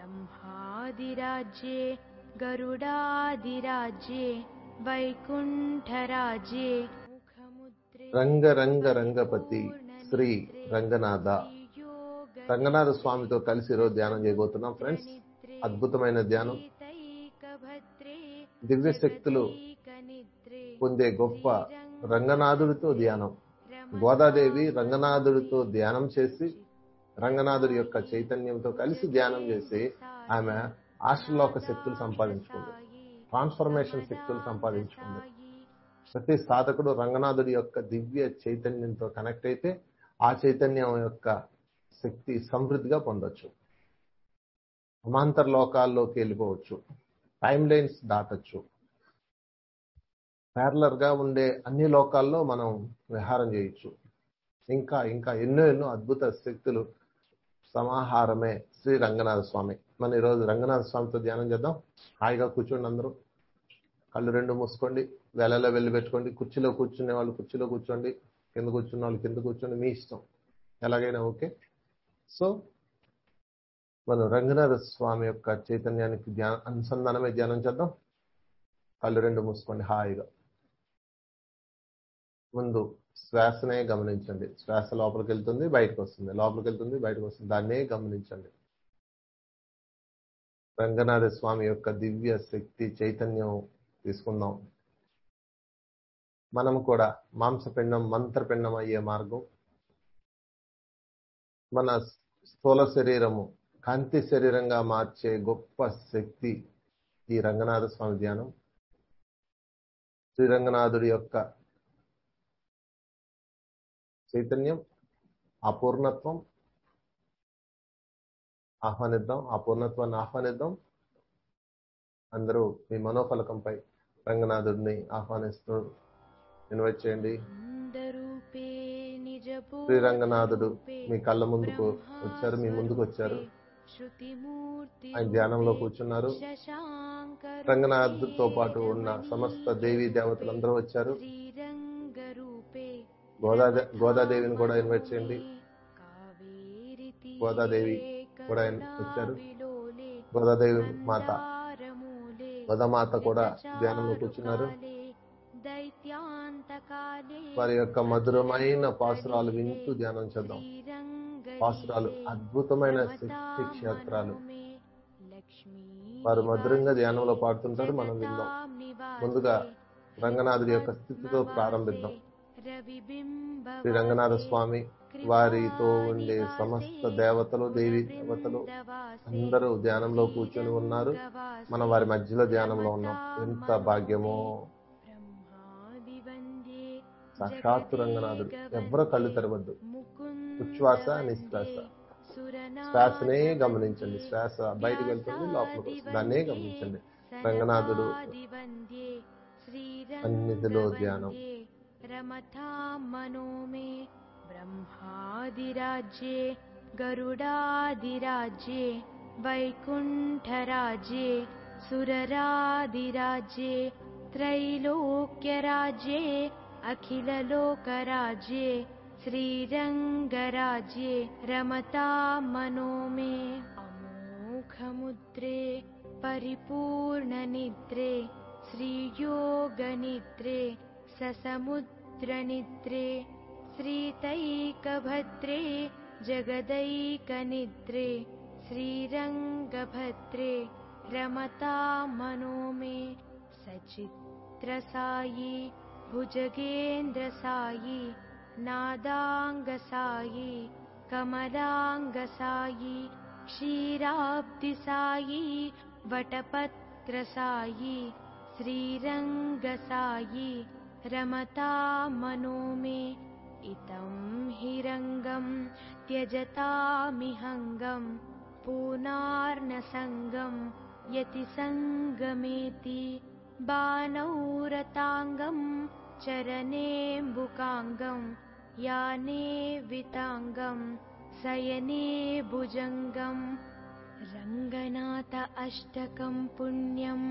ब्रह्मादिराज्ये गरुडादिराज्ये वैकुण्ठराज्ये రంగ రంగ రంగపతి శ్రీ రంగనాథ. రంగనాథ స్వామితో కలిసి ఈరోజు ధ్యానం చేయబోతున్నాం ఫ్రెండ్స్. అద్భుతమైన ధ్యానం. దివ్య శక్తులు పొందే గొప్ప రంగనాథుడితో ధ్యానం. గోదాదేవి రంగనాథుడితో ధ్యానం చేసి, రంగనాథుడి యొక్క చైతన్యంతో కలిసి ధ్యానం చేసి ఆమె ఆశ్రలోక శక్తులు సంపాదించుకుంది, ట్రాన్స్ఫర్మేషన్ శక్తులు సంపాదించుకుంది. ప్రతి సాధకుడు రంగనాథుడి యొక్క దివ్య చైతన్యంతో కనెక్ట్ అయితే ఆ చైతన్యం యొక్క శక్తి సమృద్ధిగా పొందొచ్చు. అమాంతర లోకాల్లోకి వెళ్ళిపోవచ్చు, టైం లైన్స్ దాటొచ్చు. ప్యారలర్ గా ఉండే అన్ని లోకాల్లో మనం విహారం చేయొచ్చు. ఇంకా ఇంకా ఎన్నో ఎన్నో అద్భుత శక్తులు సమాహారమే శ్రీ రంగనాథ స్వామి. మనం ఈరోజు రంగనాథ స్వామితో ధ్యానం చేద్దాం. హాయిగా కూర్చోండి, అందరూ కళ్ళు రెండు మూసుకోండి, వేళలో వెళ్ళి పెట్టుకోండి. కుర్చీలో కూర్చునే వాళ్ళు కుర్చీలో కూర్చోండి, కింద కూర్చున్న వాళ్ళు కింద కూర్చోండి, మీ ఇష్టం, ఎలాగైనా ఓకే. సో మనం రంగనాథ స్వామి యొక్క చైతన్యానికి అనుసంధానమే ధ్యానం చేద్దాం. కళ్ళు రెండు మూసుకోండి హాయిగా. ముందు శ్వాసనే గమనించండి. శ్వాస లోపలికి వెళ్తుంది, బయటకు వస్తుంది, లోపలికి వెళ్తుంది, బయటకు వస్తుంది. దాన్నే గమనించండి. రంగనాథ స్వామి యొక్క దివ్య శక్తి చైతన్యం తీసుకుందాం. మనం కూడా మాంసపిండం మంత్రపిండం అయ్యే మార్గం. మన స్థూల శరీరము కాంతి శరీరంగా మార్చే గొప్ప శక్తి ఈ రంగనాథ స్వామి ధ్యానం. శ్రీరంగనాథుడి యొక్క చైతన్యం, ఆ పూర్ణత్వం ఆహ్వానిద్దాం. ఆ పూర్ణత్వాన్ని ఆహ్వానిద్దాం. అందరూ మీ మనోఫలకంపై రంగనాథుడిని ఆహ్వానిస్తూ ఇన్వైట్ చేయండి. శ్రీ రంగనాథుడు మీ కళ్ళ ముందుకు వచ్చారు, మీ ముందుకు వచ్చారు. ఆయన ధ్యానంలో కూర్చున్నారు. రంగనాథుడితో పాటు ఉన్న సమస్త దేవీ దేవతలందరూ వచ్చారు. గోదాదేవిని కూడా ఇన్వైట్ చేయండి. గోదాదేవి కూడా వచ్చారు. గోదాదేవి మాత, గోదామాత కూడా ధ్యానంలో కూర్చున్నారు. వారి యొక్క మధురమైన పాసురాలు వింటూ ధ్యానం చేద్దాం. పాసురాలు అద్భుతమైన శక్తి క్షేత్రాలు. వారు మధురంగా ధ్యానంలో పాడుతుంటారు, మనం విందాం. ముందుగా రంగనాథుడి యొక్క స్థితితో ప్రారంభిద్దాం. శ్రీ రంగనాథ స్వామి, వారితో ఉండే సమస్త దేవతలు, దేవి దేవతలు అందరూ ధ్యానంలో కూర్చొని ఉన్నారు. మనం వారి మధ్యలో ధ్యానంలో ఉన్నాం. ఎంత భాగ్యమో! సాక్షాత్తు రంగనాథుడు. ఎవరో కళ్ళు తెరవద్దు. ఉచ్ఛ్వాస నిశ్వాస, శ్వాసనే గమనించండి. శ్వాస బయటకు వెళ్తుంది, లోపలికి వస్తుంది, దాన్నే గమనించండి. రంగనాథుడు సన్నిధిలో ధ్యానం. రమతామనోమే బ్రహ్మాదిరాజ్యే గరుడాదిరాజ్యే వైకుంఠరాజ్యే సురరాదిరాజ్యే త్రైలోక్యరాజ్యే అఖిలలోకరాజ్యే శ్రీరంగరాజ్యే రమతామనోమే. అమోఘముద్రే పరిపూర్ణనిద్రే శ్రీయోగనిద్రే ససముద్రనిద్రే శ్రీతైకభద్రే జగదైకనిద్రే శ్రీరంగభద్రే రమతామనోమే. సచిత్రసాయి భుజగేంద్రసాయి నాదాంగసాయి కమలాంగసాయి క్షీరాబ్దిసాయి వటపత్రసాయి శ్రీరంగసాయి రమతామనోమే. ఇతం హిరంగం త్యజతామిహంగం పూనార్నసంగం యతి సంగమేతి బాణౌరతాంగం చరణేంబుకాంగం యానే వితాంగం శయనే భుజంగం. రంగనాథ అష్టకం పుణ్యం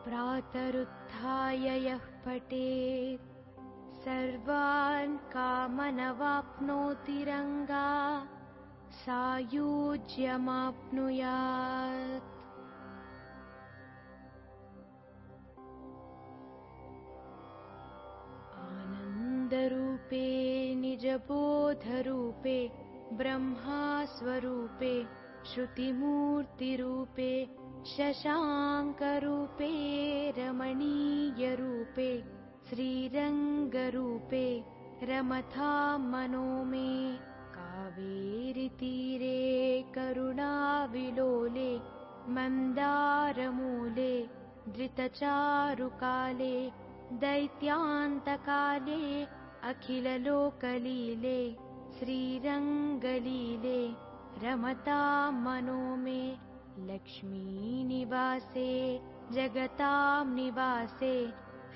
ప్రాతరుత్థాయ యః పఠేత్ సర్వాన్ కామనవాప్నోతి రంగా सायुज्यमाप्नुयात्। आनन्दरूपे निजबोधरूपे ब्रह्मास्वरूपे श्रुतिमूर्तिरूपे शशाङ्करूपे रमणीयरूपे श्रीरङ्गरूपे रमतां मनो मे। कावेरीतीरे करुणाविलोले मन्दारमूले धृतचारुकाले दैत्यान्तकाले अखिललोकलीले श्रीरङ्गलीले रमतां मनो मे। लक्ष्मीनिवासे जगतां निवासे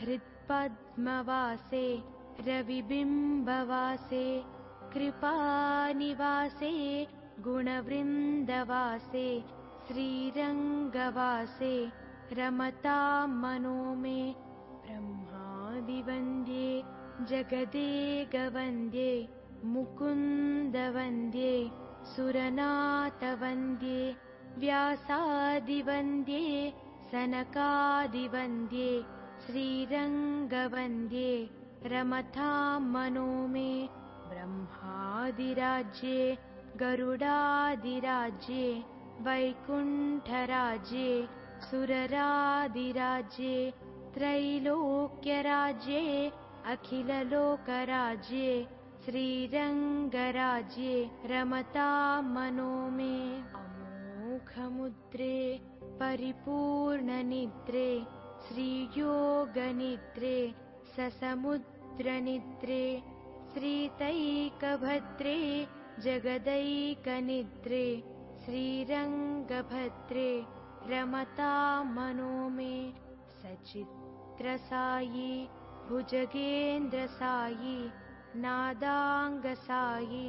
हृत्पद्मवासे रविबिम्बवासे कृपानिवासे गुणवृन्दवासे श्रीरङ्गवासे रमतां मनो मे। ब्रह्मादिवन्द्ये जगदेकवन्द्ये मुकुन्दवन्द्ये सुरनाथवन्द्ये व्यासादिवन्द्ये सनकादिवन्द्ये श्रीरङ्गवन्द्ये रमतां मनो मे। ब्रह्मादिराज्ये गरुडादिराज्ये वैकुण्ठराज्ये सुररादिराज्ये त्रैलोक्यराज्ये अखिललोकराज्ये श्रीरङ्गराज्ये रमतां मनो मे। अमोघमुद्रे परिपूर्णनिद्रे श्रीयोगनिद्रे ससमुद्रनिद्रे श्रीतैकभद्रे जगदैकनिद्रे श्रीरङ्गभद्रे रमतां मनो मे। सचित्रसायि भुजगेन्द्रसायि नादाङ्गसायि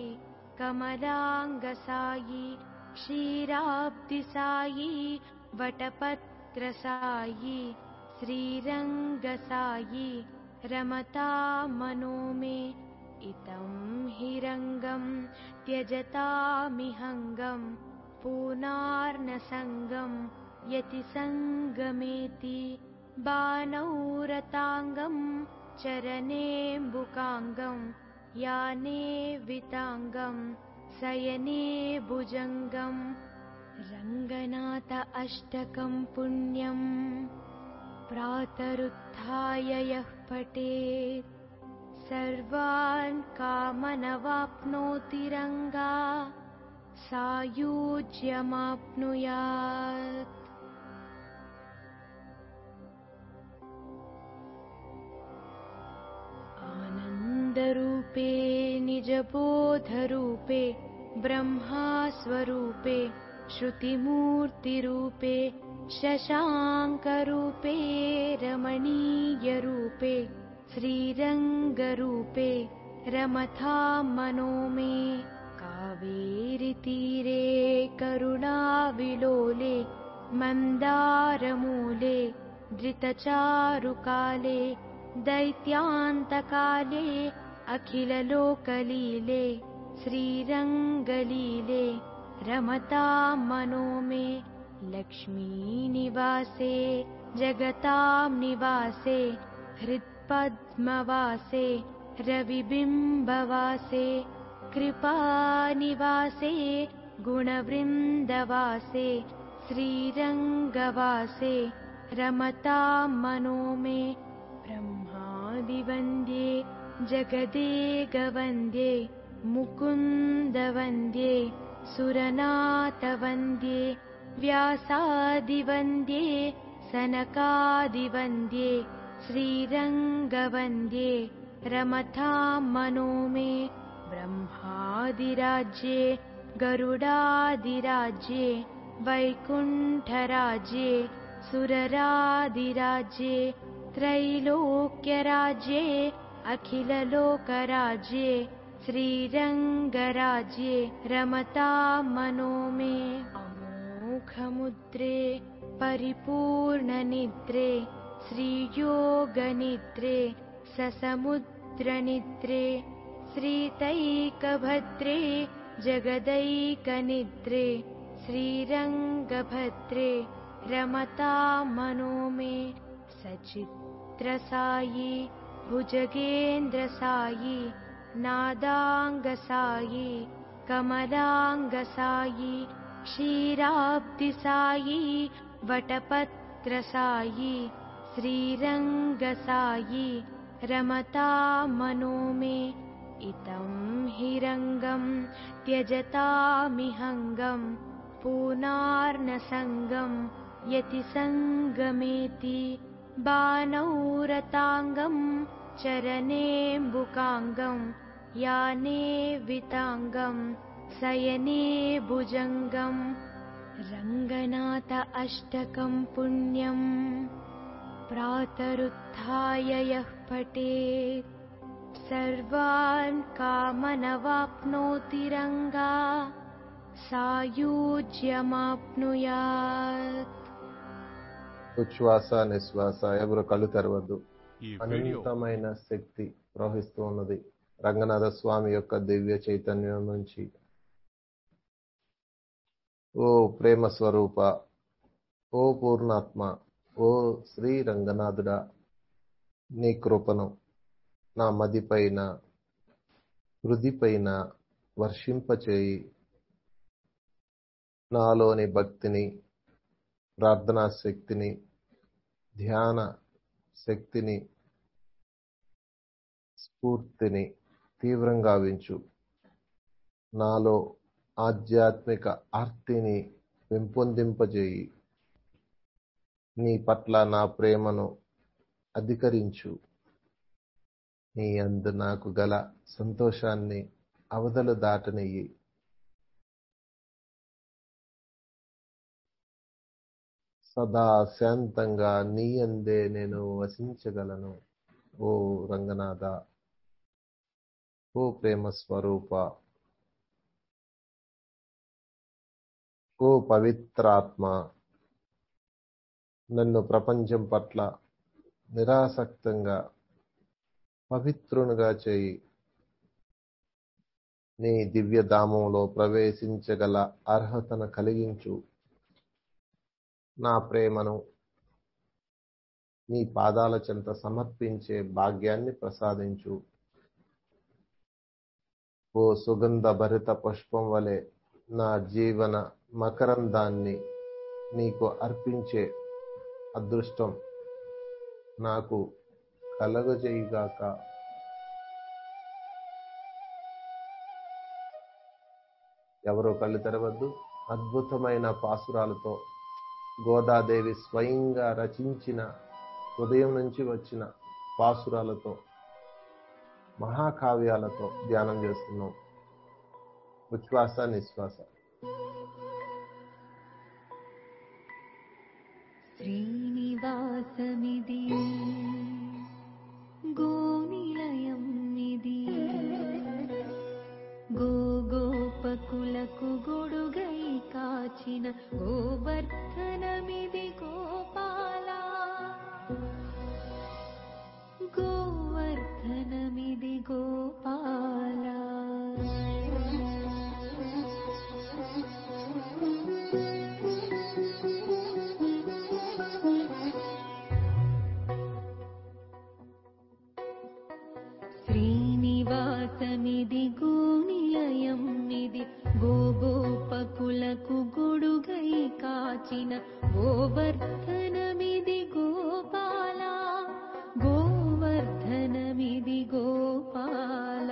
कमलाङ्गसायि क्षीराब्धिसायि वटपत्रसायि श्रीरङ्गसायि रमतां मनो मे। इतं हिरङ्गं त्यजतामिहङ्गं पूर्णार्णसङ्गं यतिसङ्गमेति बाणौरताङ्गं चरणेम्बुकाङ्गं याने विताङ्गं शयने भुजङ्गं। रङ्गनाथ अष्टकं पुण्यं प्रातरुत्थाय यः पठेत् सर्वान् कामनवाप्नोति रङ्गा सायुज्यमाप्नुयात्। आनन्दरूपे निजबोधरूपे ब्रह्मास्वरूपे श्रुतिमूर्तिरूपे शशाङ्करूपे रमणीयरूपे श्रीरङ्गरूपे रमतां मनो मे। कावेरीतीरे करुणाविलोले मन्दारमूले धृतचारुकाले दैत्यान्तकाले अखिललोकलीले श्रीरङ्गलीले रमतां मनो मे। लक्ष्मीनिवासे जगतां निवासे हृत्पद्मवासे रविबिम्बवासे कृपानिवासे गुणवृन्दवासे श्रीरङ्गवासे रमतां मनो मे। ब्रह्मादिवन्द्ये जगदेकवन्द्ये मुकुन्दवन्द्ये सुरनाथवन्द्ये व्यासादिवन्द्ये सनकादिवन्द्ये श्रीरङ्गवन्द्ये रमतां मनो मे। ब्रह्मादिराज्ये गरुडादिराज्ये वैकुण्ठराज्ये सुररादिराज्ये त्रैलोक्यराज्ये अखिललोकराज्ये श्रीरङ्गराज्ये रमतां मनो मे। अमोघमुद्रे परिपूर्णनिद्रे श्रीयोगनिद्रे ससमुद्रनिद्रे श्रीतैकभद्रे जगदैकनिद्रे श्रीरङ्गभद्रे रमतां मनो मे सचित्रसायि भुजगेन्द्रसायि नादाङ्गसायि कमलाङ्गसायि क्षीराब्धिसायि वटपत्रसायि श्रीरङ्गसायि रमतां मनो मे इतं हिरङ्गं त्यजतामिहङ्गं पूनार्नसङ्गं यतिसङ्गमेति बाणौरताङ्गं चरणेऽम्बुकाङ्गं याने विताङ्गं शयने भुजङ्गं रङ्गनाथ अष्टकं पुण्यं प्रातरुत्थाय यः पठेत् सर्वान् कामनवाप्नोति रङ्गा सायुज्यमाप्नुयात्. ఉచ్ఛ్వాస నిశ్వాస. ఎవరు కళ్ళు తెరవద్దు. ఈ వీడియో అనంతమైన శక్తి ప్రవహిస్తూ ఉన్నది రంగనాథ స్వామి యొక్క దివ్య చైతన్యం నుంచి. ఓ ప్రేమ స్వరూప, ఓ పూర్ణాత్మ, ఓ శ్రీ రంగనాథుడా, నీ కృపను నా మదిపైన హృదిపైన వర్షింపచేయి. నాలోని భక్తిని, ప్రార్థనా శక్తిని, ధ్యాన శక్తిని, స్ఫూర్తిని తీవ్రంగా వించు. నాలో ఆధ్యాత్మిక ఆర్తిని పెంపొందింపజేయి. నీ పట్ల నా ప్రేమను అధికరించు. నీ అందు నాకు గల సంతోషాన్ని అవధులు దాటనియ్యి. సదా శాంతంగా నీ అందే నేను వసించగలను. ఓ రంగనాథ, ఓ ప్రేమ స్వరూప, ఓ పవిత్రాత్మ, నన్ను ప్రపంచం పట్ల నిరాసక్తంగా పవిత్రునిగా చేయి. నీ దివ్యధామంలో ప్రవేశించగల అర్హతను కలిగించు. నా ప్రేమను నీ పాదాల చెంత సమర్పించే భాగ్యాన్ని ప్రసాదించు. ఓ సుగంధ భరిత పుష్పం వలె నా జీవన మకరందాన్ని నీకు అర్పించే అదృష్టం నాకు కలగజేయుగాక. ఎవరో కళ్ళు తెరవద్దు. అద్భుతమైన పాసురాలతో గోదాదేవి స్వయంగా రచించిన హృదయం నుంచి వచ్చిన పాసురాలతో మహాకావ్యాలతో ధ్యానం చేస్తున్నాం. ఉచ్ఛ్వాస నిశ్వాస. శ్రీనివాసమిది గోనిలయమిది గోగోపకులకు గొడుగై కాచిన గోవర్ధనమిది గోపాల గోవర్ధనమిది గోపాల. శ్రీనివాసమిది గోనిలయమిది గోగోపకులకు గొడుగై కాచిన గోవర్ధనమిది గోపాల గోవర్ధనమిది గోపాల.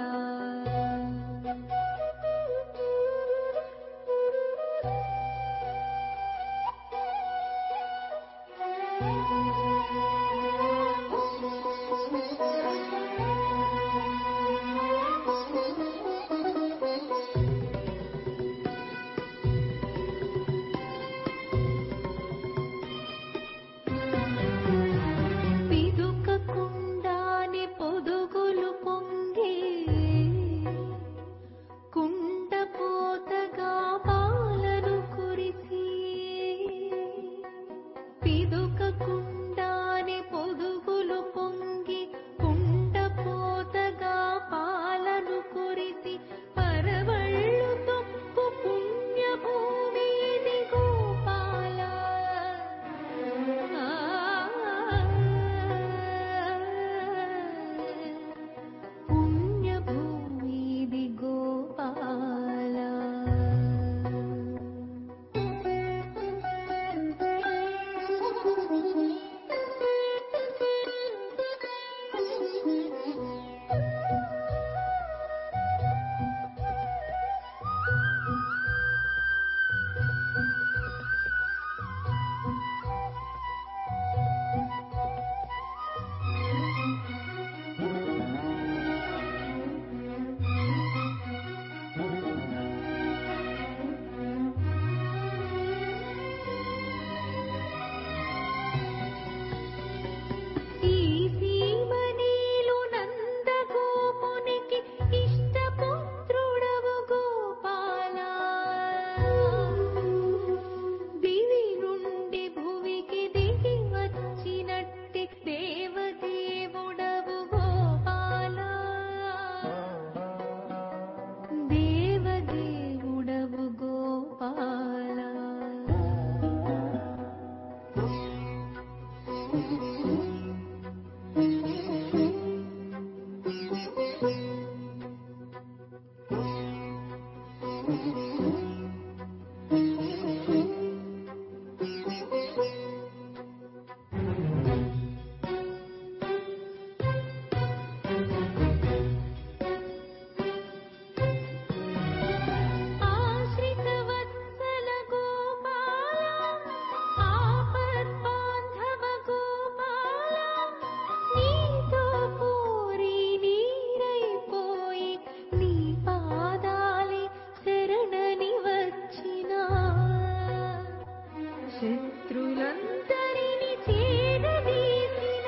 శత్రులందరిని చేరదీసిన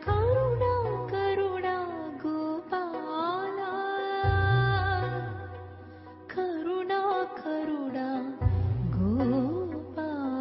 కరుణా కరుణా గోపాల కరుణా కరుణా గోపాల.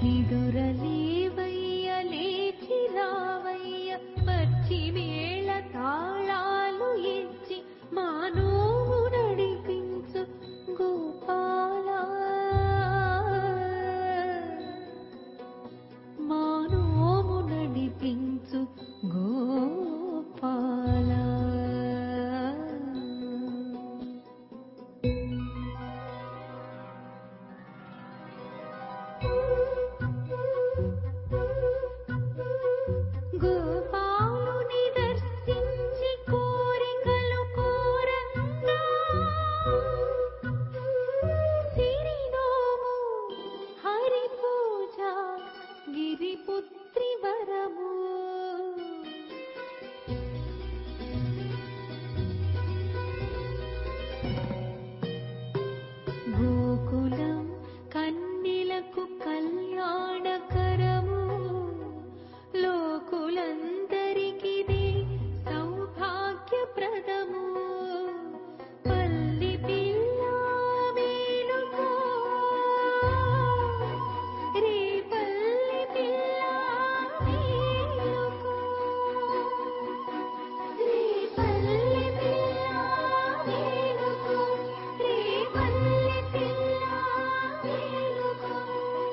నిదురలేవయ్య లేచి రావయ్య వచ్చి మేళ తాళాలు ఇచ్చి మానోము నడిపించు గోపాల మానోము నడిపించు గోపాల. గోపాలుని దర్శించి కోరికలు కోరంగా సిరినోము హరి పూజ గిరిపుత్రి వరము. గోకులం కన్నిలకు కళ్యాణకరము లోకులందరికిది సౌభాగ్యప్రదము. పల్లి పిల్ల మేలుకో రే పల్లి పిల్ల మేలుకో రే పల్లి పిల్ల మేలుకో రే పల్లి పిల్ల మేలుకో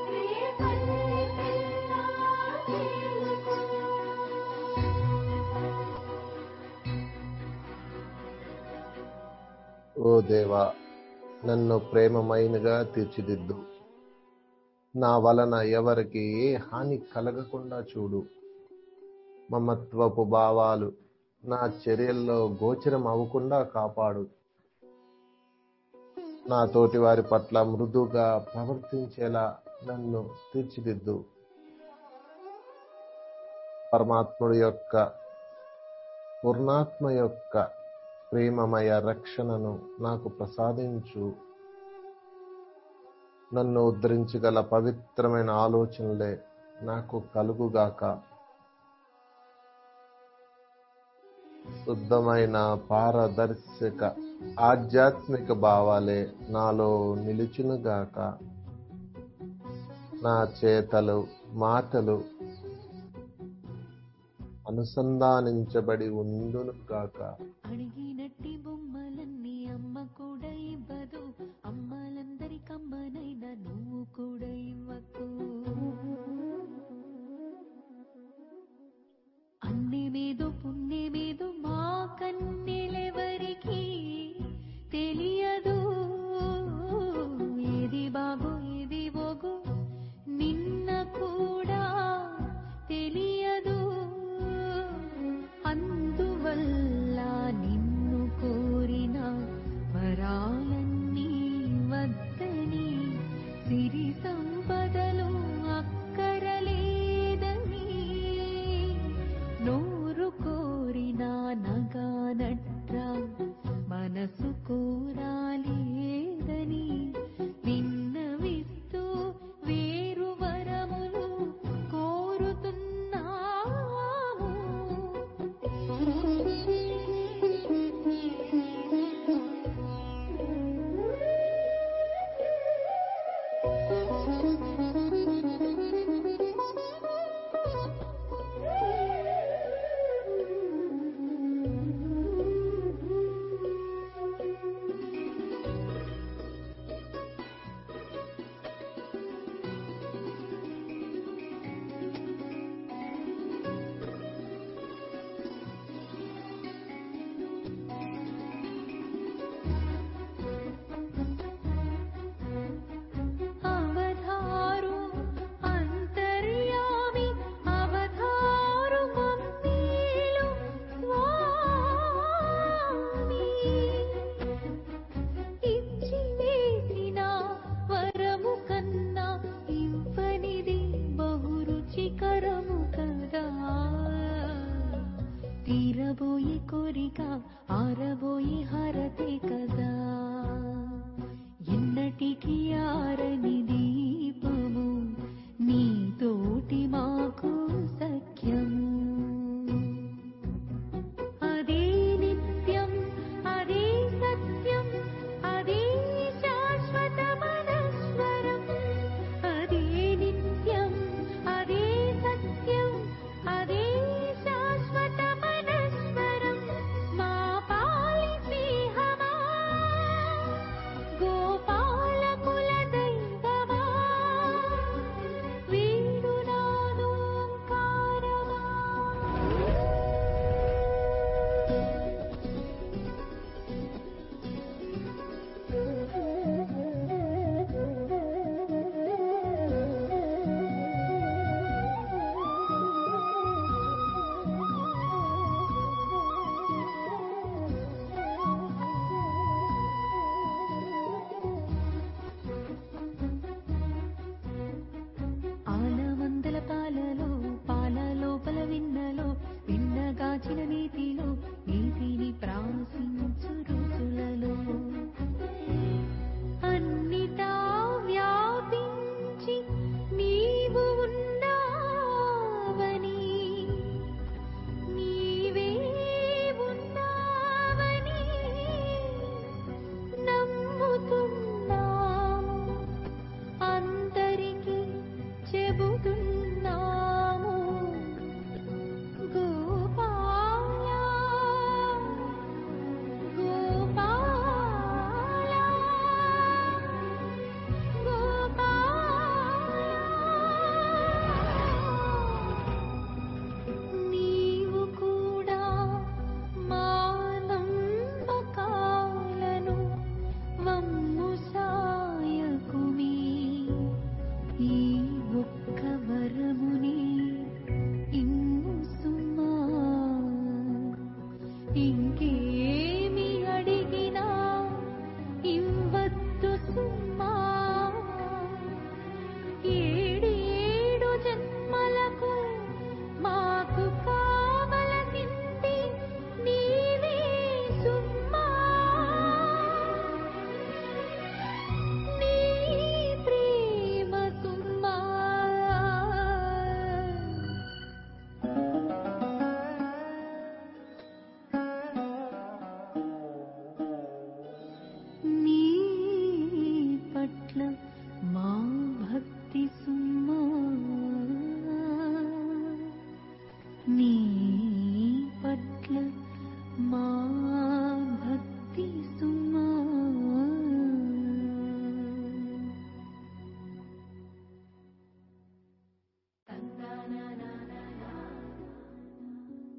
రే పల్లి పిల్ల మేలుకో. ఓ దేవా, నన్ను ప్రేమమైనగా తీర్చిదిద్దు. నా వలన ఎవరికి ఏ హాని కలగకుండా చూడు. మమత్వపు భావాలు నా చర్యల్లో గోచరం అవ్వకుండా కాపాడు. నా తోటి వారి పట్ల మృదుగా ప్రవర్తించేలా నన్ను తీర్చిదిద్దు. పరమాత్ముడి యొక్క పూర్ణాత్మ యొక్క ప్రేమమయ రక్షణను నాకు ప్రసాదించు. నన్ను ఉద్ధరించగల పవిత్రమైన ఆలోచనలే నాకు కలుగుగాక. శుద్ధమైన పారదర్శక ఆధ్యాత్మిక భావాలే నాలో నిలుచునుగాక. నా చేతలు మాటలు అనుసంధానించబడి ఉండునుగాక. అడిగినట్టి బొమ్మలన్నీ అమ్మ కూడా ఇవ్వదు, అమ్మలందరికమ్మనైనా నువ్వు కూడా ఇవ్వకు. అన్నేమేదో పుణ్యమేదో మా కన్నెలెవరికి తెలియదు. ఏది బాగో ఏది బోగు నిన్న కూడా తెలియదు. అందువల్ల నిన్ను కోరిన వరాలన్నీ వద్దని, సిరి సంపదలు అక్కరలేదని, నోరు కోరిన నగా నట్రా మనసు కోరాలేదని విన్నవిస్తూ వేరు వరములు కోరుతున్నాము. అవధారు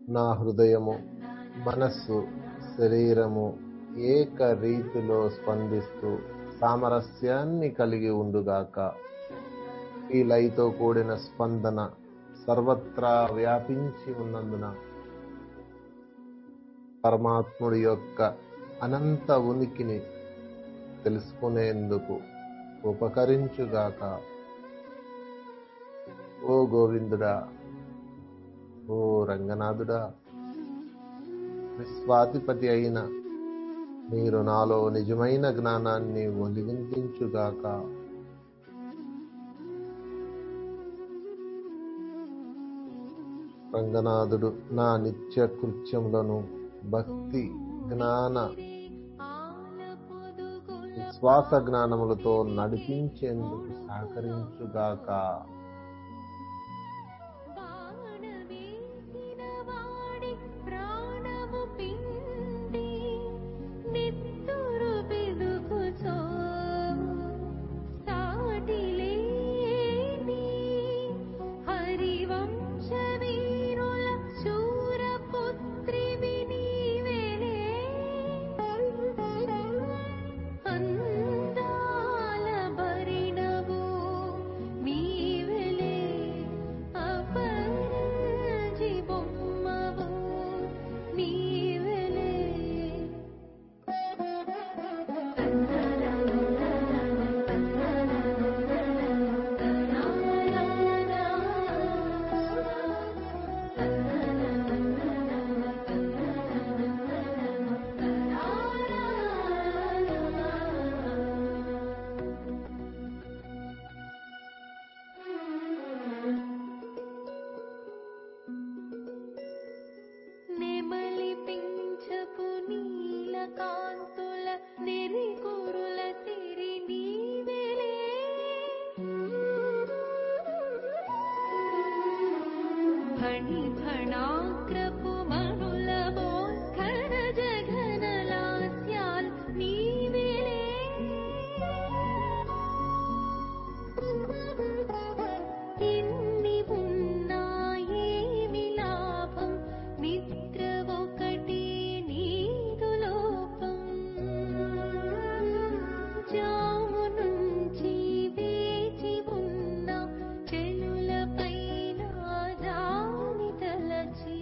నా హృదయము, మనస్సు, శరీరము ఏక రీతిలో స్పందిస్తూ సామరస్యాన్ని కలిగి ఉండుగాక. ఈ లయతో కూడిన స్పందన సర్వత్రా వ్యాపించి ఉన్నందున పరమాత్ముడి యొక్క అనంత ఉనికిని తెలుసుకునేందుకు ఉపకరించుగాక. ఓ గోవిందుడా, ఓ రంగనాథుడా, విశ్వాధిపతి అయిన మీరు నాలో నిజమైన జ్ఞానాన్ని ఒలిగించుగాక. రంగనాథుడు నా నిత్య కృత్యములను భక్తి, జ్ఞాన, విశ్వాస జ్ఞానములతో నడిపించేందుకు సహకరించుగాక. బాణవేసిన వాడి ప్రాణము పిండి నెత్తురు పెదుకుచో సాటిలేని హరివంశ వీరుల శూరపుత్రివి నీవేలే. అందాల భరిణవు నీవెలే, అపరంజి బొమ్మవు నీవెలే. నెమలి పింఛపు నీలకాంతుల నెరికురుల సిరి నీవెలే. ఫణి ఫణాగ్రపు మనుల మోఖన జఘన లాస్యాల్ నీవెలే. ఇన్ని ఉన్నా ఏమి లాభం, నిద్ర ఒకటి నీదు లోపం. జాము నుంచి వేచి ఉన్న చెలుల పైన జాని తలచి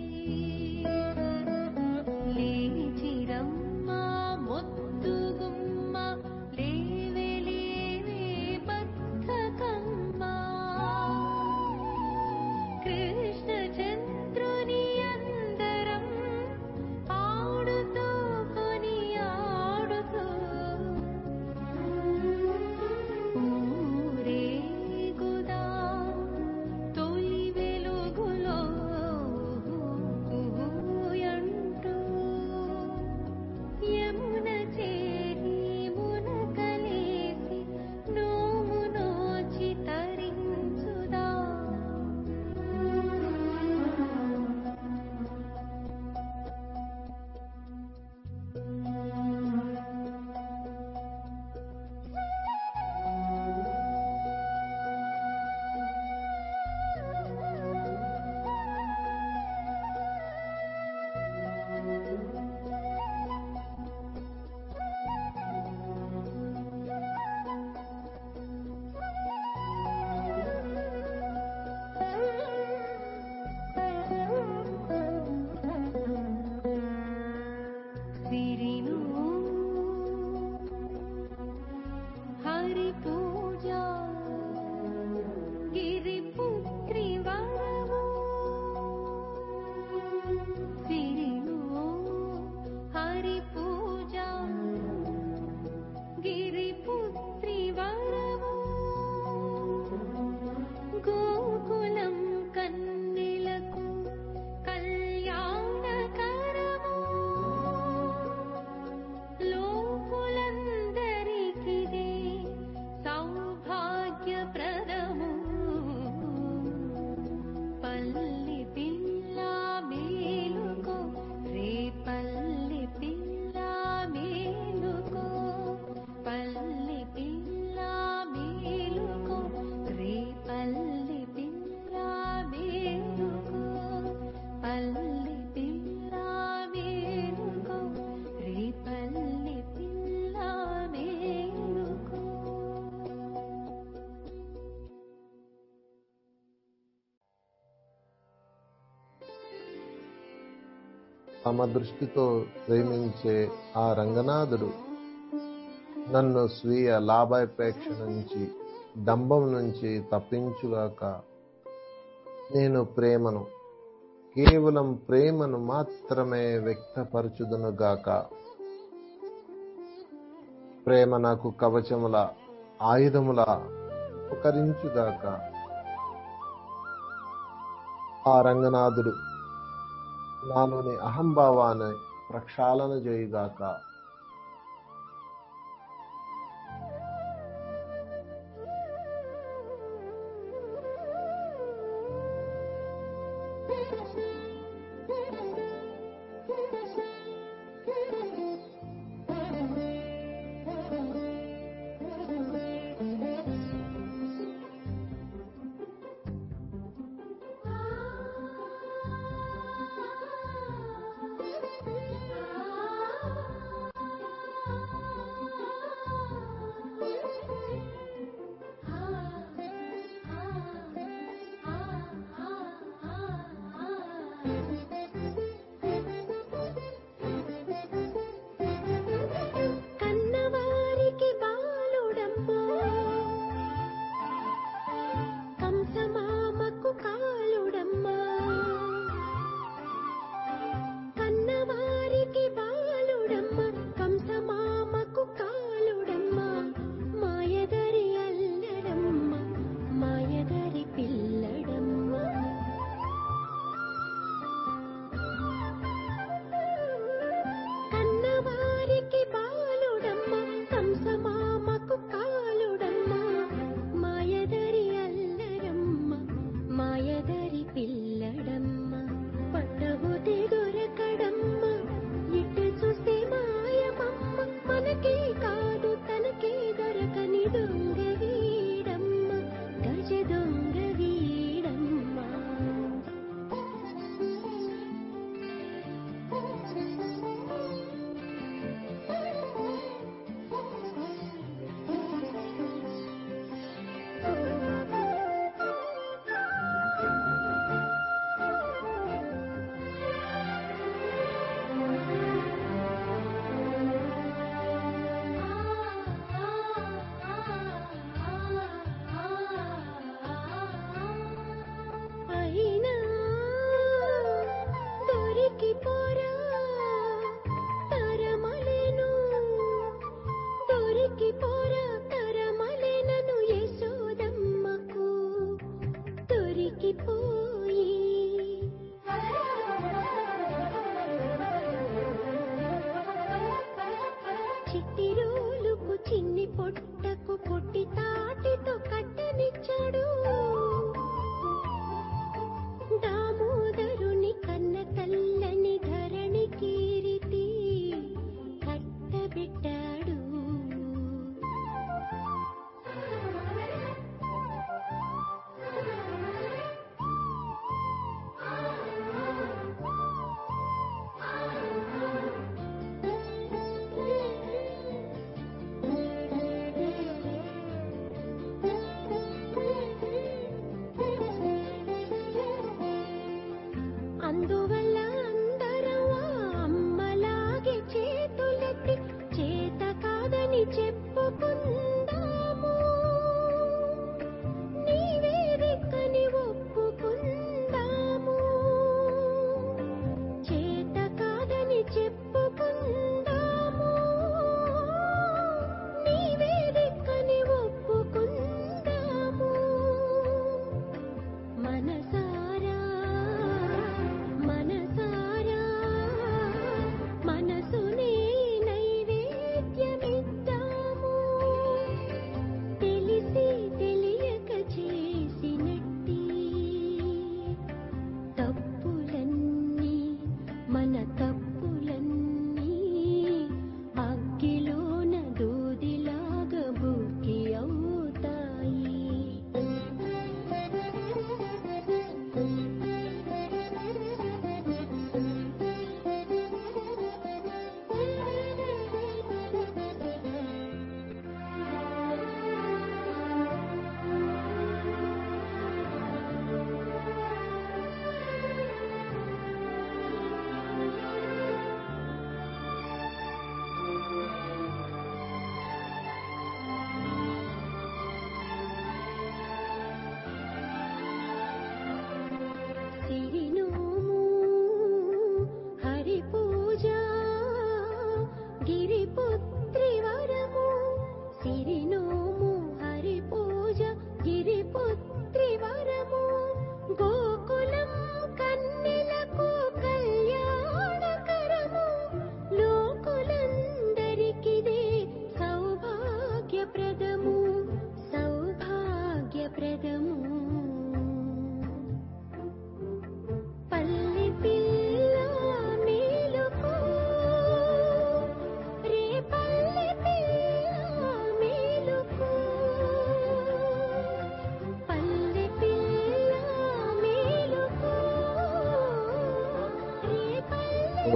సమదృష్టితో ప్రేమించే ఆ రంగనాథుడు నన్ను స్వీయ లాభాపేక్ష నుంచి, డంబం నుంచి తప్పించుగాక. నేను ప్రేమను, కేవలం ప్రేమను మాత్రమే వ్యక్తపరచుదునుగాక. ప్రేమ నాకు కవచముల, ఆయుధముల ఉపకరించుగాక. ఆ రంగనాథుడు నాలోని అహంభావాన్ని ప్రక్షాళన చేయుగాక.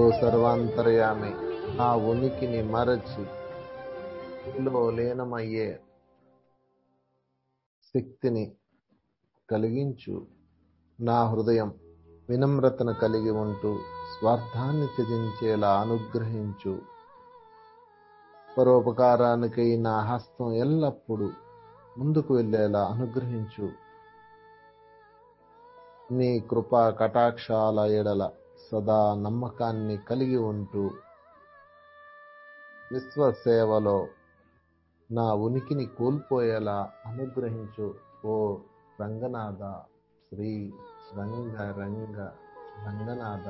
ఓ సర్వాంతర్యామి, ఆ ఉనికిని మరచి లో లీనమయ్యే శక్తిని కలిగించు. నా హృదయం వినమ్రతను కలిగి ఉంటూ స్వార్థాన్ని త్యజించేలా అనుగ్రహించు. పరోపకారానికై నా హస్తం ఎల్లప్పుడూ ముందుకు వెళ్ళేలా అనుగ్రహించు. నీ కృపా కటాక్షాల ఎడల సదా నమ్మకాన్ని కలిగి ఉంటూ విశ్వసేవలో నా ఉనికిని కోల్పోయేలా అనుగ్రహించు. ఓ రంగనాథ, శ్రీ రంగ రంగ రంగనాథ.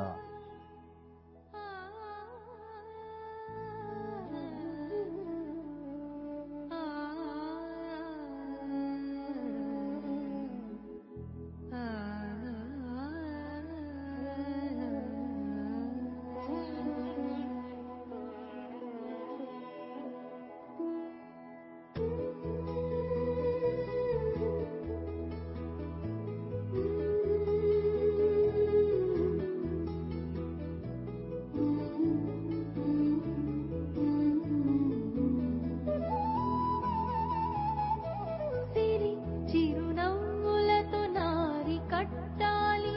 సిరి చిరునవ్వులతో నారి కట్టాలి,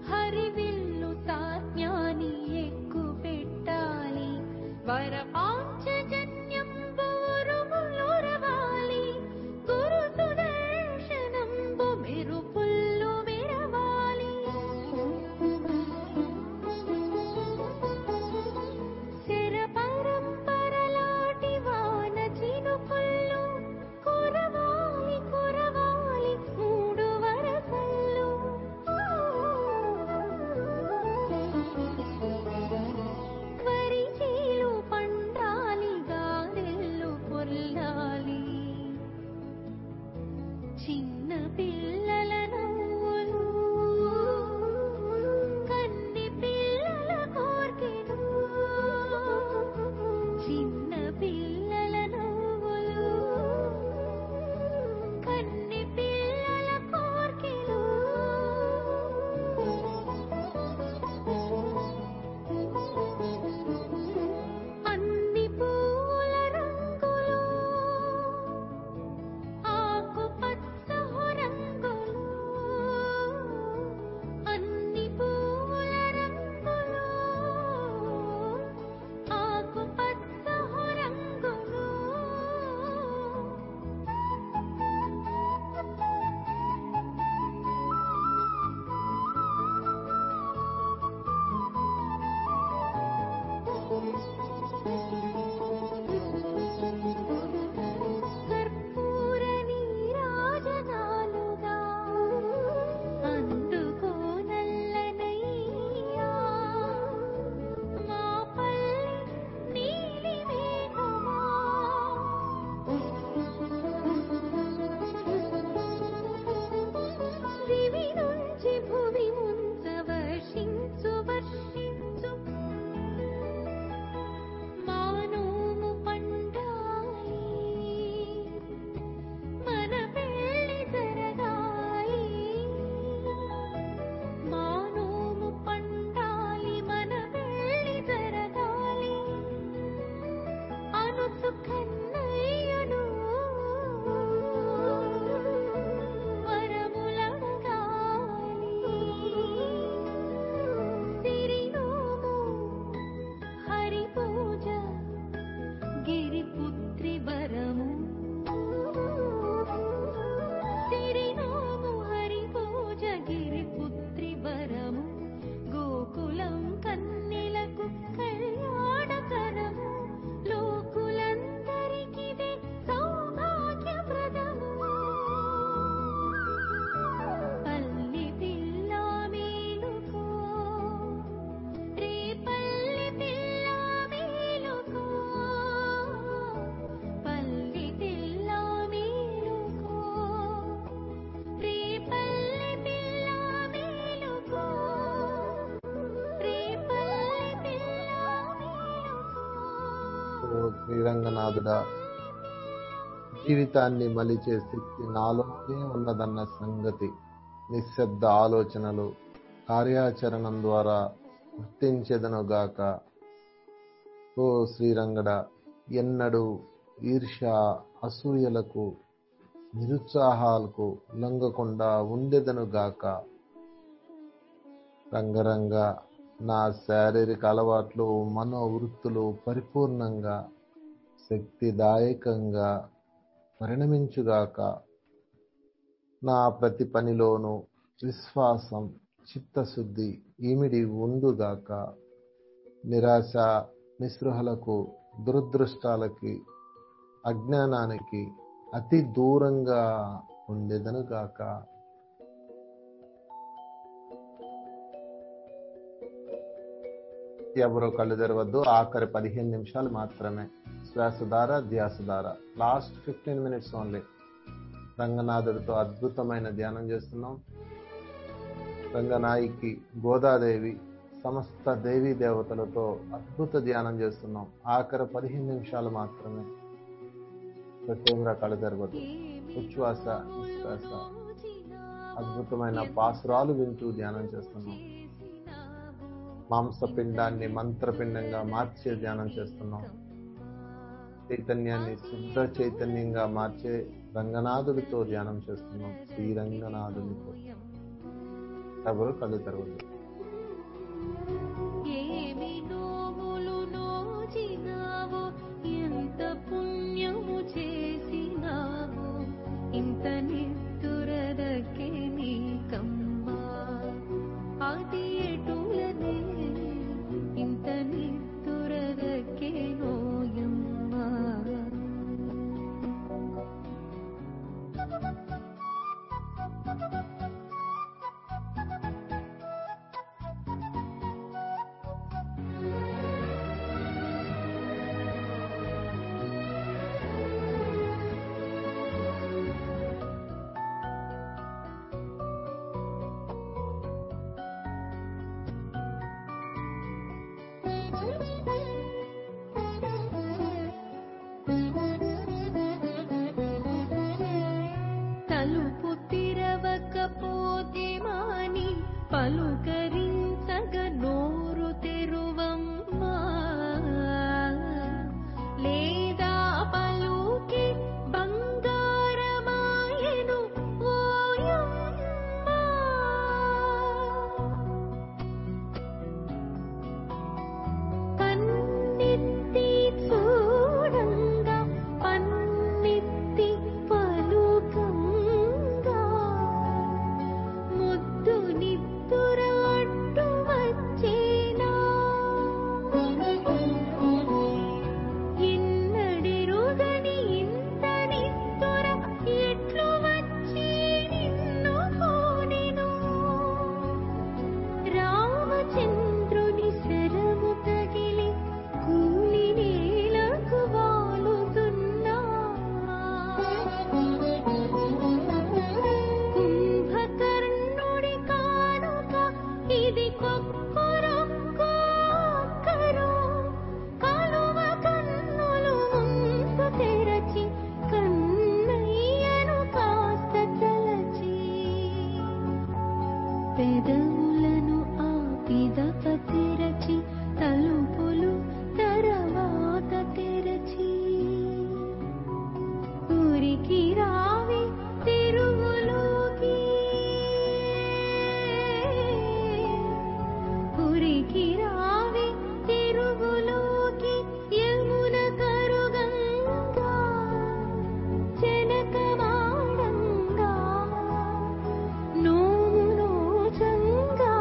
హరివిల్లు తాజ్ఞాని ఎక్కు పెట్టాలి, వర పాంచజన్యం బోరుములురవాలి, గురు సుదర్శనంబు మెరుపుల్లు మెరవాలి. శర పరంపరలాటి వాన చినుకుల్లో కురవాలి కురవాలి మూడు వరసల్లో. వరిచేలు పండాలి, గారెల్లు పొర్లాలి, చిన్న పిల్లల నవ్వులు కన్నె పిల్లల కోర్కెలు, చిన్న పిల్లల నవ్వులు కన్నె పిల్లల కోర్కెలు. అన్ని పూల రంగులు ఆకుపచ్చ రంగులు, అన్ని పూల రంగులు ఆకుపచ్చ రంగులు. కర్పూర నీరాజనాలుగా అందుకో నల్లనయ్యా, మా పల్లె నీలి మేఘమా. దివి నుంచి భువి ముంచ వర్షించు వర్షించు, మానోము పండాలి, మన పెళ్ళి జరగాలి, మానోము పండాలి, మన పెళ్ళి జరగాలి, అనుచు కన్నయ్యను వరములడగాలి. సిరినోము హరి పూజ గిరిపుత్రి వరము, సిరినోము హరి పూజ గిరిపుత్రి వరము, గోకులం కన్నెలకు కళ్యాణకరము, లోకులందరికిదే సౌభాగ్యప్రదము. పల్లి పిల్ల మేలుకో, రే పల్లి పిల్ల మేలుకో, పల్లి పిల్ల మేలుకో, రే పల్లి పిల్ల మేలుకో, రే పల్లి పిల్ల మేలుకో. ఓ శ్రీరంగనాథుడా, జీవితాన్ని మలిచే శక్తి నాలోనే ఉన్నదన్న సంగతి నిశ్శబ్ద ఆలోచనలు కార్యాచరణం ద్వారా గుర్తించెదనుగాక. ఓ శ్రీరంగడ, ఎన్నడూ ఈర్ష్య అసూయలకు నిరుత్సాహాలకు లొంగకుండా ఉండెదనుగాక. రంగరంగ, నా శారీరక అలవాట్లు మనోవృత్తులు పరిపూర్ణంగా శక్తిదాయకంగా పరిణమించుగాక. నా ప్రతి పనిలోనూ విశ్వాసం, చిత్తశుద్ధి ఇమిడి ఉండుగాక. నిరాశ నిస్పృహలకు, దురదృష్టాలకి, అజ్ఞానానికి అతి దూరంగా ఉండెదనుగాక. ఎవరో కళ్ళు తెరవద్దు. ఆఖరి 15 నిమిషాలు మాత్రమే. శ్వాసధార, ధ్యాసధార. Last 15 minutes only. రంగనాథుడితో అద్భుతమైన ధ్యానం చేస్తున్నాం. రంగనాయికి, గోదాదేవి, సమస్త దేవీ దేవతలతో అద్భుత ధ్యానం చేస్తున్నాం. ఆఖరి 15 నిమిషాలు మాత్రమే. ప్రత్యేకంగా కళ్ళు తెరవద్దు. ఉచ్ఛ్వాస, నిశ్వాస, అద్భుతమైన పాసురాలు వింటూ ధ్యానం చేస్తున్నాం. మాంసపిండాన్ని మంత్రపిండంగా మార్చే ధ్యానం చేస్తున్నాం. చైతన్యాన్ని శుద్ధ చైతన్యంగా మార్చే రంగనాథుడితో ధ్యానం చేస్తున్నాం. శ్రీరంగనాథుడితో. ఎవరు కళ్ళు తెరవద్దు. ఏమి నోములు నోచినావో, ఎంత పుణ్యము చేసినావో, ఇంత నిత్తురదకే నీకమ్మా. అది ఎటులనే ఇంత నిత్తురదకే నోయమ్మా. తలుపు తెరవకపోతే మాని పలుకరించగ నోరు తెరువమ్మా. లేదా పలుకి బంగారమాయెను ఓయమ్మా. కన్నెత్తి చూడంగా పన్నెత్తి పలుకంగా, ముద్దు నిద్దుర అడ్డు వచ్చేనా. ఎన్నడెరుగని ఇంత నిద్దుర ఎట్లు వచ్చి నిన్ను కోనెను. రామచంద్రుని శరము తగిలి కూలి నేలకు వాలుతున్నా. కుంభకర్ణుడి కానుక ఇది కొక్కరొక్కరు. కలువ కన్నులు ముందు తెరచి కన్నయ్యను కాస్త తలచి, పెదవులను ఆపిదప తెరచి తలుపులు తర్వాత తెరచి, ఊరికి రావి తిరుగులోకి, ఊరికి రావి తిరుగులోకి. యమున కరుగంగా జనకమాడంగా, నోము నోచంగా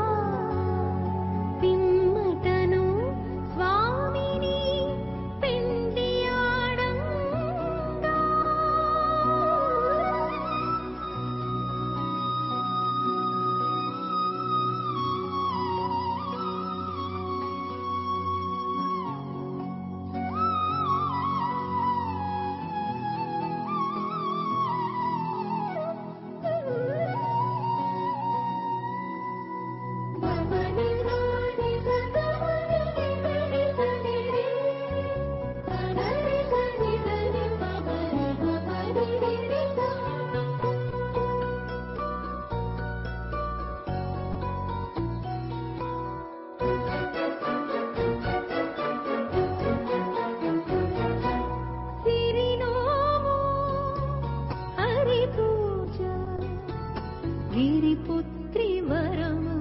గిరిపుత్రి వరము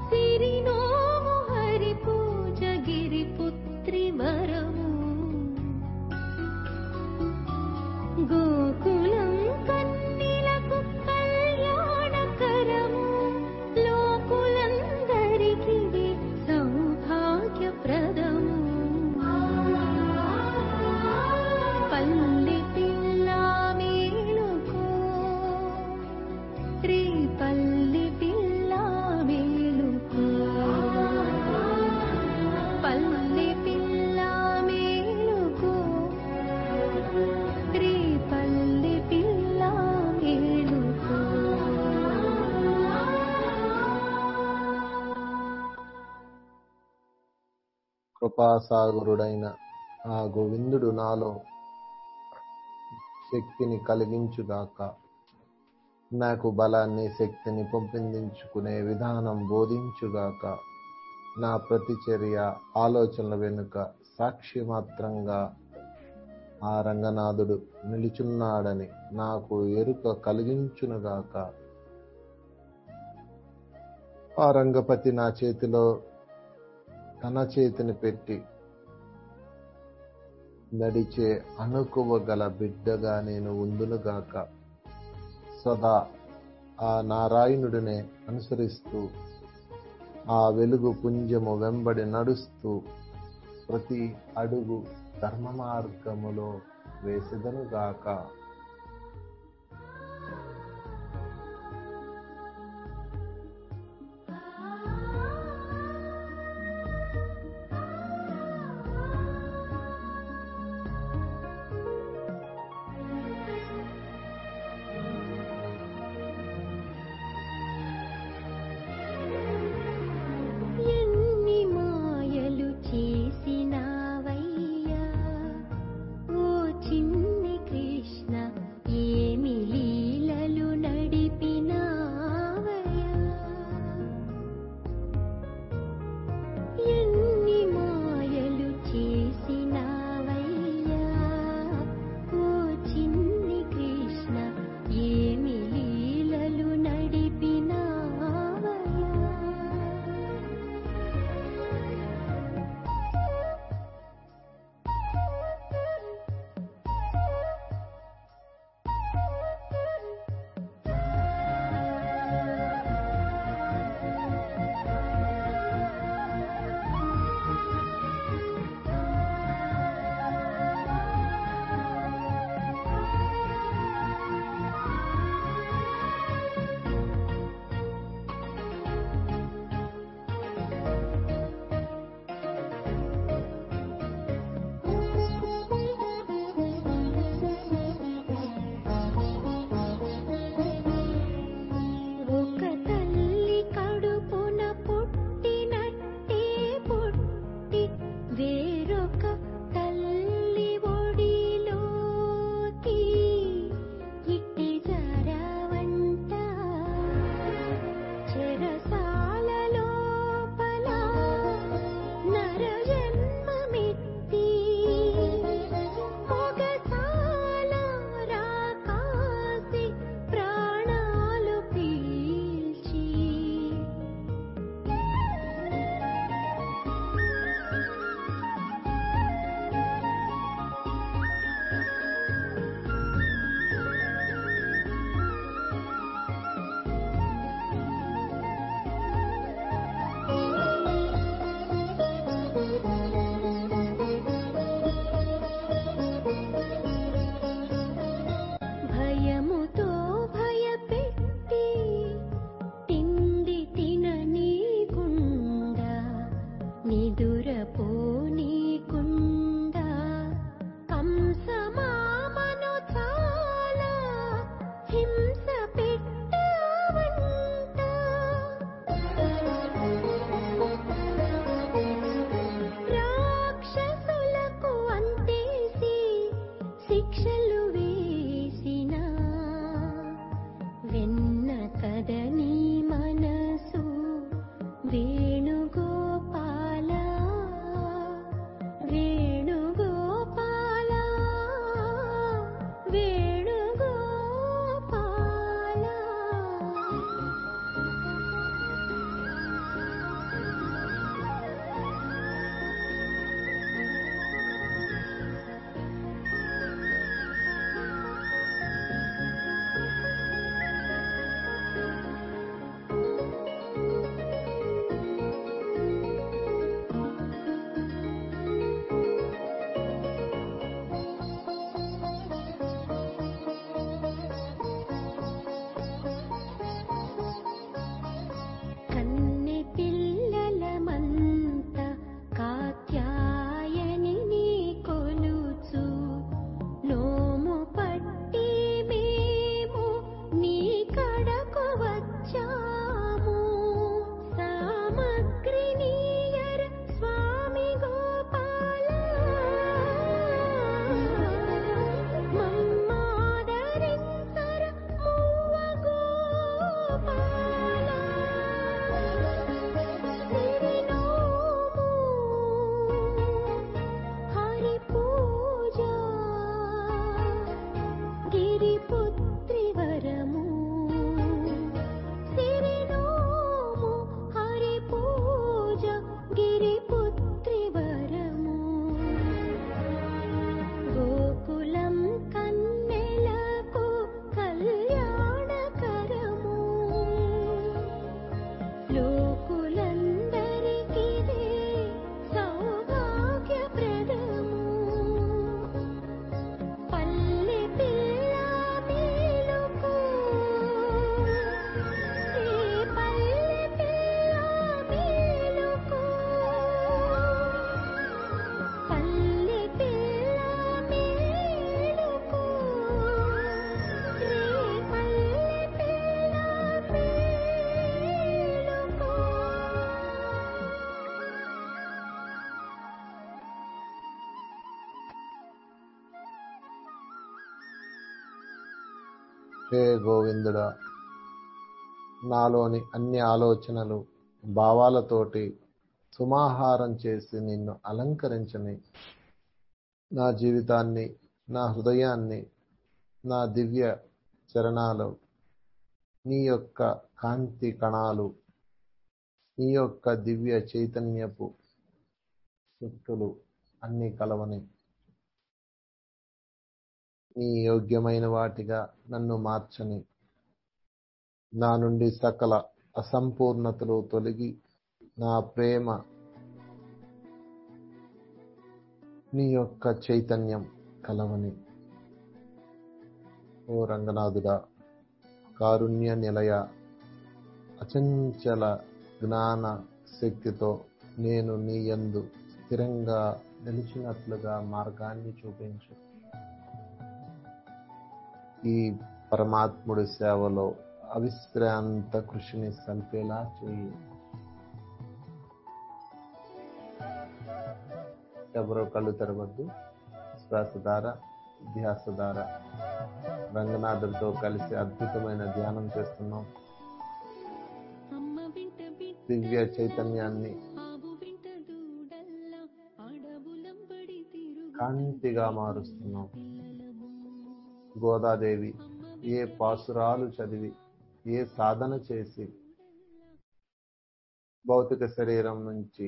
సిరినోము హరి పూజ గిరిపుత్రి వరము గోకులం కన్నిలకు కళ్యాణకరము లోకులందరికీ సౌభాగ్యప్రదము పల్లె పిల్ల మేలుకో రే పల్లె పిల్ల మేలుకో పల్లె పిల్ల మేలుకో రే పల్లె పిల్ల మేలుకో కృపాసాగరుడైన ఆ గోవిందుడు నాలో శక్తిని కలిగించుగాక. నాకు బలాన్ని శక్తిని పెంపొందించుకునే విధానం బోధించుగాక. నా ప్రతిచర్య ఆలోచనల వెనుక సాక్షి మాత్రంగా ఆ రంగనాథుడు నిలుచున్నాడని నాకు ఎరుక కలిగించునుగాక. ఆ రంగపతి నా చేతిలో తన చేతిని పెట్టి నడిచే అనుకువగల బిడ్డగా నేను ఉందునుగాక. సదా ఆ నారాయణుడినే అనుసరిస్తూ ఆ వెలుగు పుంజము వెంబడి నడుస్తూ ప్రతి అడుగు ధర్మ మార్గములో వేసెదనుగాక. ఎన్ని మాయలు చేసినావయ్యా ఓ చిన్ని కృష్ణ హే గోవిందుడా, నాలోని అన్ని ఆలోచనలు భావాలతోటి సుమాహారం చేసి నిన్ను అలంకరించని నా జీవితాన్ని, నా హృదయాన్ని, నా దివ్య చరణాలు, నీ యొక్క కాంతి కణాలు, నీ యొక్క దివ్య చైతన్యపు శక్తులు అన్నీ కలవని నీ యోగ్యమైన వాటిగా నన్ను మార్చని, నా నుండి సకల అసంపూర్ణతలు తొలగి నా ప్రేమ నీ యొక్క చైతన్యం కలవని. ఓ రంగనాథుడా, కారుణ్య నిలయ, అచంచల జ్ఞాన శక్తితో నేను నీ యందు స్థిరంగా నిలిచినట్లుగా మార్గాన్ని చూపించు. ఈ పరమాత్ముడి సేవలో అవిశ్రాంత కృషిని సల్పేలా చేయి. ఎవరో కళ్ళు తెరవద్దు. శ్వాస ద్వారా, ధ్యాస ద్వారా రంగనాథుడితో కలిసి అద్భుతమైన ధ్యానం చేస్తున్నాం. దివ్య చైతన్యాన్ని కాంతిగా మారుస్తున్నాం. గోదాదేవి ఏ పాసురాలు చదివి, ఏ సాధన చేసి భౌతిక శరీరం నుంచి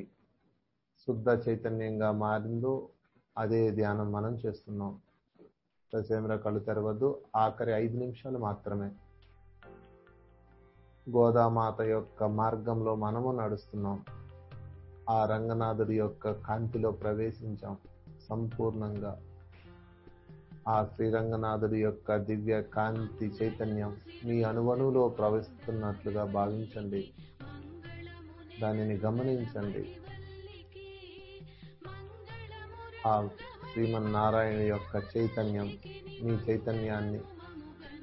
శుద్ధ చైతన్యంగా మారిందో అదే ధ్యానం మనం చేస్తున్నాం. ససేమిరా కళ్ళు తెరవద్దు. ఆఖరి 5 నిమిషాలు మాత్రమే. గోదామాత యొక్క మార్గంలో మనము నడుస్తున్నాం. ఆ రంగనాథుడి యొక్క కాంతిలో ప్రవేశించాం సంపూర్ణంగా. ఆ శ్రీరంగనాథుడి యొక్క దివ్య కాంతి చైతన్యం మీ అణువణువులో ప్రవహిస్తున్నట్లుగా భావించండి. దానిని గమనించండి. ఆ శ్రీమన్నారాయణ యొక్క చైతన్యం మీ చైతన్యాన్ని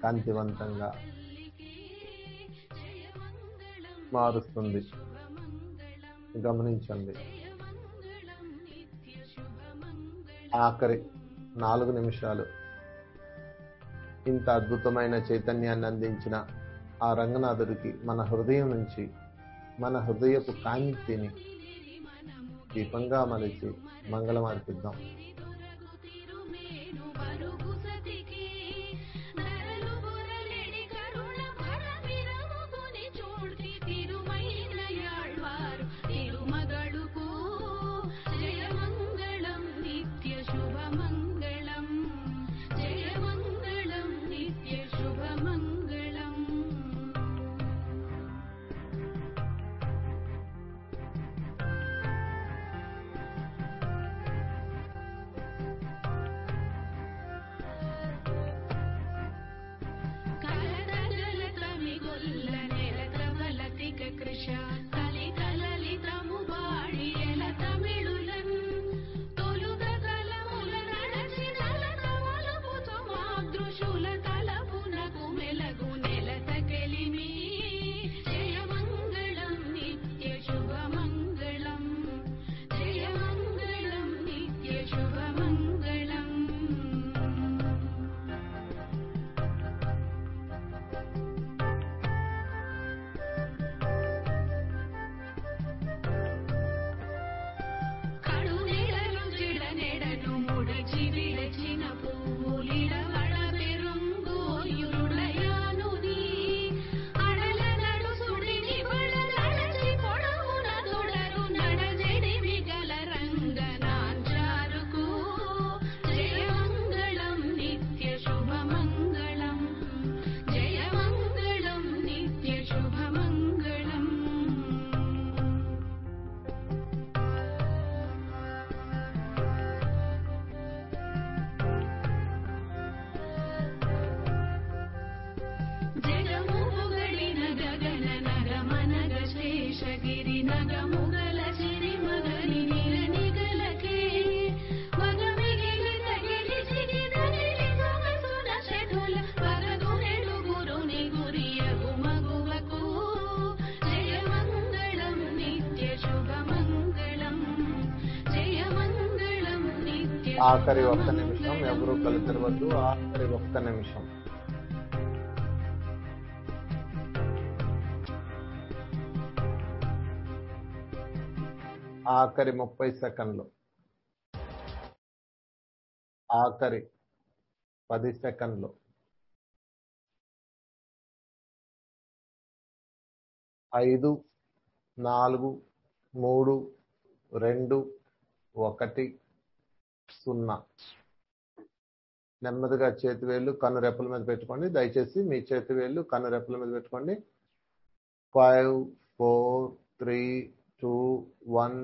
కాంతివంతంగా మారుస్తుంది. గమనించండి. ఆఖరి 4 నిమిషాలు ఇంత అద్భుతమైన చైతన్యాన్ని అందించిన ఆ రంగనాథుడికి మన హృదయం నుంచి, మన హృదయపు కాంతిని దీపంగా మలిచి మంగళం అర్పిద్దాం. ఆఖరి 1 నిమిషం. ఎవరు కళ్ళు తెరవద్దు. ఆఖరి 1 నిమిషం. ఆఖరి 30 సెకండ్లు, ఆఖరి 10 సెకండ్లు, 5, 4, 3, 2, 1, 0. నెమ్మదిగా చేతి వేళ్ళు కన్ను రెప్పల మీద పెట్టుకోండి. దయచేసి మీ చేతి వేళ్ళు కన్ను రెప్పల మీద పెట్టుకోండి. 5, 4, 3, 2, 1,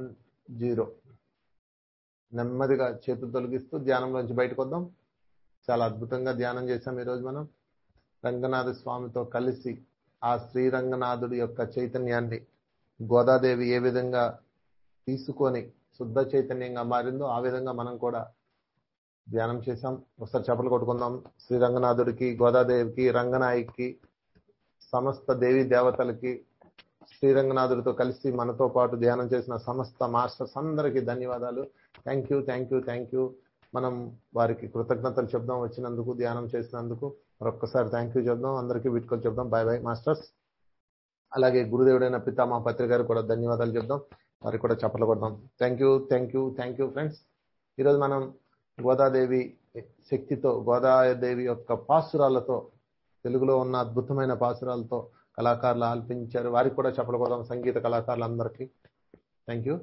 0. నెమ్మదిగా చేతులు తొలగిస్తూ ధ్యానంలోంచి బయటకు వద్దాం. చాలా అద్భుతంగా ధ్యానం చేశాం ఈరోజు మనం. రంగనాథ స్వామితో కలిసి ఆ శ్రీరంగనాథుడి యొక్క చైతన్యాన్ని గోదాదేవి ఏ విధంగా తీసుకొని శుద్ధ చైతన్యంగా మారిందో ఆ విధంగా మనం కూడా ధ్యానం చేశాం. ఒకసారి చప్పలు కొట్టుకుందాం. శ్రీరంగనాథుడికి, గోదాదేవికి, రంగనాయకి, సమస్త దేవీ దేవతలకి, శ్రీరంగనాథుడితో కలిసి మనతో పాటు ధ్యానం చేసిన సమస్త మాస్టర్స్ అందరికీ ధన్యవాదాలు. Thank you. మనం వారికి కృతజ్ఞతలు చెప్దాం, వచ్చినందుకు, ధ్యానం చేసినందుకు. మరొక్కసారి థ్యాంక్ యూ చెప్దాం. అందరికీ వీడ్కోలు చెప్దాం. Bye bye masters. అలాగే గురుదేవుడైన పితామా పత్రి గారు కూడా ధన్యవాదాలు చెప్దాం. వారికి కూడా చప్పట్లు కొడదాం. Thank you friends. ఈరోజు మనం గోదాదేవి శక్తితో, గోదాదేవి యొక్క పాసురాలతో, తెలుగులో ఉన్న అద్భుతమైన పాసురాలతో కళాకారులు ఆల్పించారు. వారికి కూడా చప్పట్లు కొడదాం, సంగీత కళాకారులందరికీ. Thank you.